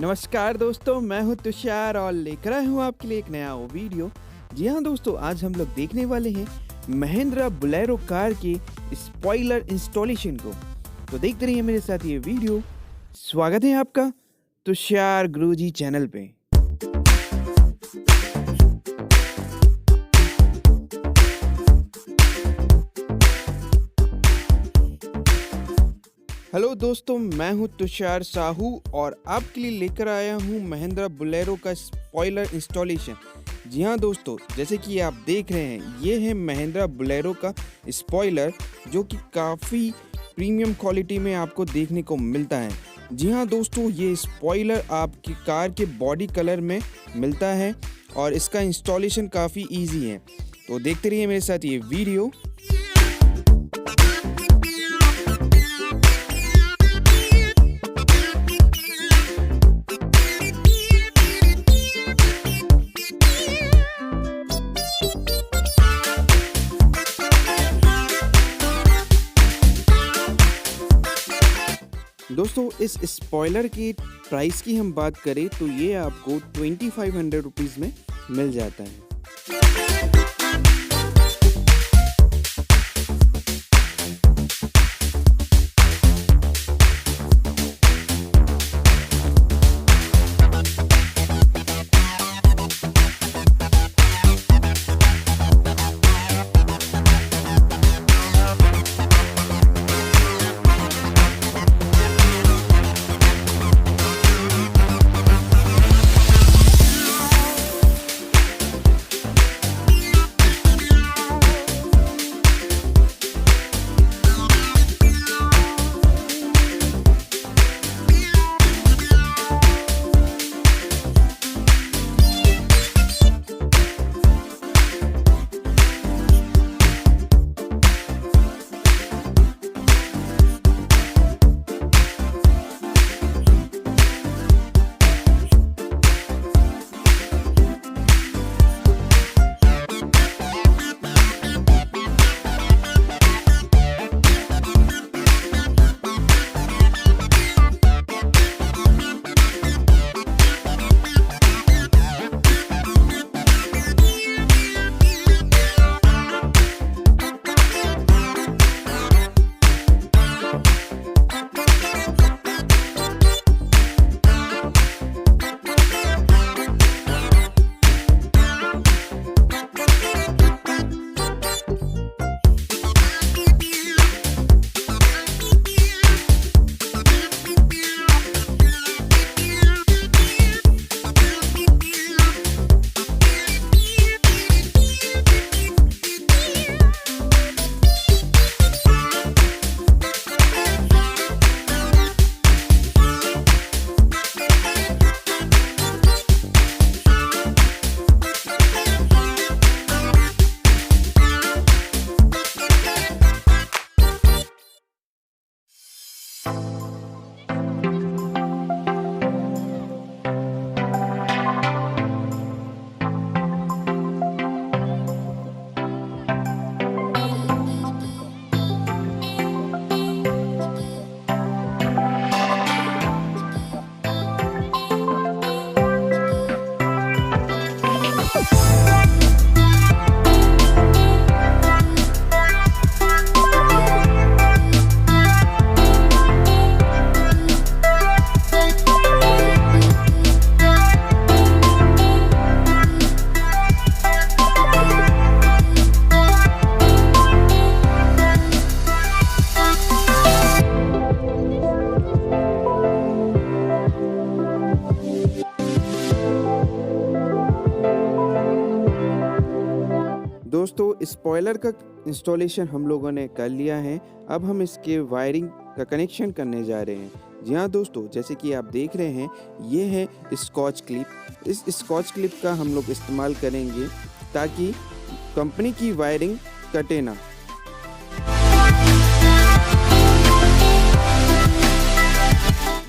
नमस्कार दोस्तों, मैं हूं तुषार और लेकर आया हूं आपके लिए एक नया वीडियो। जी हाँ दोस्तों, आज हम लोग देखने वाले हैं महिंद्रा बोलेरो कार के स्पॉइलर इंस्टॉलेशन को। तो देखते रहिए मेरे साथ ये वीडियो। स्वागत है आपका तुषार गुरुजी चैनल पे। हेलो दोस्तों, मैं हूं तुषार साहू और आपके लिए लेकर आया हूं महिंद्रा बोलेरो का स्पॉइलर इंस्टॉलेशन। जी हाँ दोस्तों, जैसे कि आप देख रहे हैं, ये है महिंद्रा बोलेरो का स्पॉइलर जो कि काफ़ी प्रीमियम क्वालिटी में आपको देखने को मिलता है। जी हाँ दोस्तों, ये स्पॉइलर आपकी कार के बॉडी कलर में मिलता है और इसका इंस्टॉलेशन काफ़ी ईजी है। तो देखते रहिए मेरे साथ ये वीडियो। दोस्तों, इस स्पॉइलर की प्राइस की हम बात करें तो ये आपको 2500 रुपीज़ में मिल जाता है। दोस्तों, स्पॉइलर का इंस्टॉलेशन हम लोगों ने कर लिया है। अब हम इसके वायरिंग का कनेक्शन करने जा रहे हैं। जी हाँ दोस्तों, जैसे कि आप देख रहे हैं, ये है स्कॉच क्लिप। इस स्कॉच क्लिप का हम लोग इस्तेमाल करेंगे ताकि कंपनी की वायरिंग कटे ना।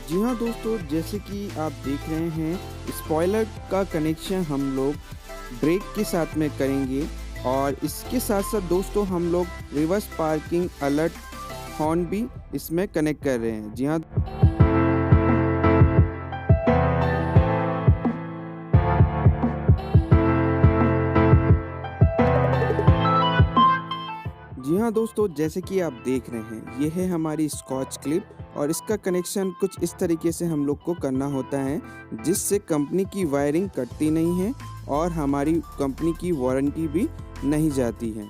जी हाँ दोस्तों, जैसे कि आप देख रहे हैं, स्पॉइलर का कनेक्शन हम लोग ब्रेक के साथ में करेंगे और इसके साथ साथ दोस्तों हम लोग रिवर्स पार्किंग अलर्ट हॉर्न भी इसमें कनेक्ट कर रहे हैं। जी हाँ। जी हाँ दोस्तों, जैसे कि आप देख रहे हैं, ये है हमारी स्कॉच क्लिप और इसका कनेक्शन कुछ इस तरीके से हम लोग को करना होता है जिससे कंपनी की वायरिंग कटती नहीं है और हमारी कंपनी की वारंटी भी नहीं जाती है।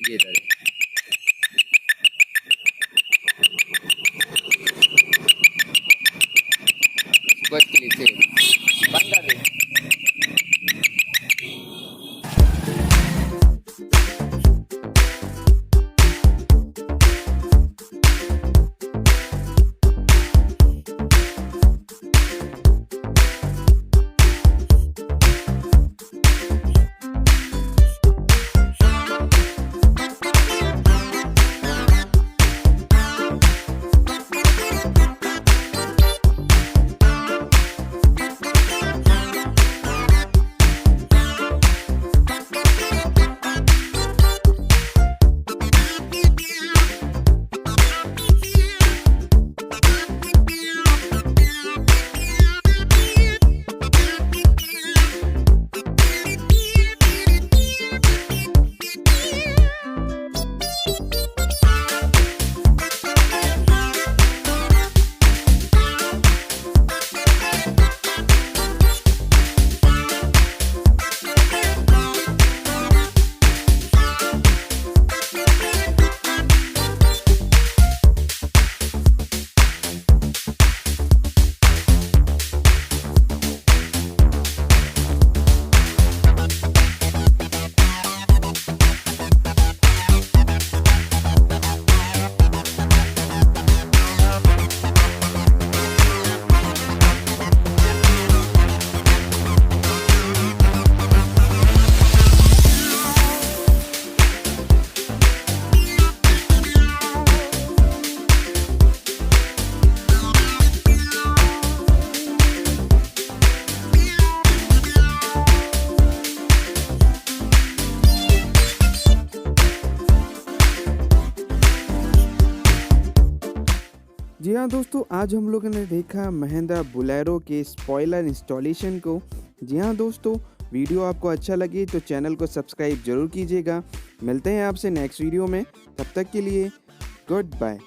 ये इधर बस क्लिक से बंद कर दे। जी हाँ दोस्तों, आज हम लोगों ने देखा महिंद्रा बोलेरो के स्पॉइलर इंस्टॉलेशन को। जी हाँ दोस्तों, वीडियो आपको अच्छा लगे तो चैनल को सब्सक्राइब जरूर कीजिएगा। मिलते हैं आपसे नेक्स्ट वीडियो में, तब तक के लिए गुड बाय।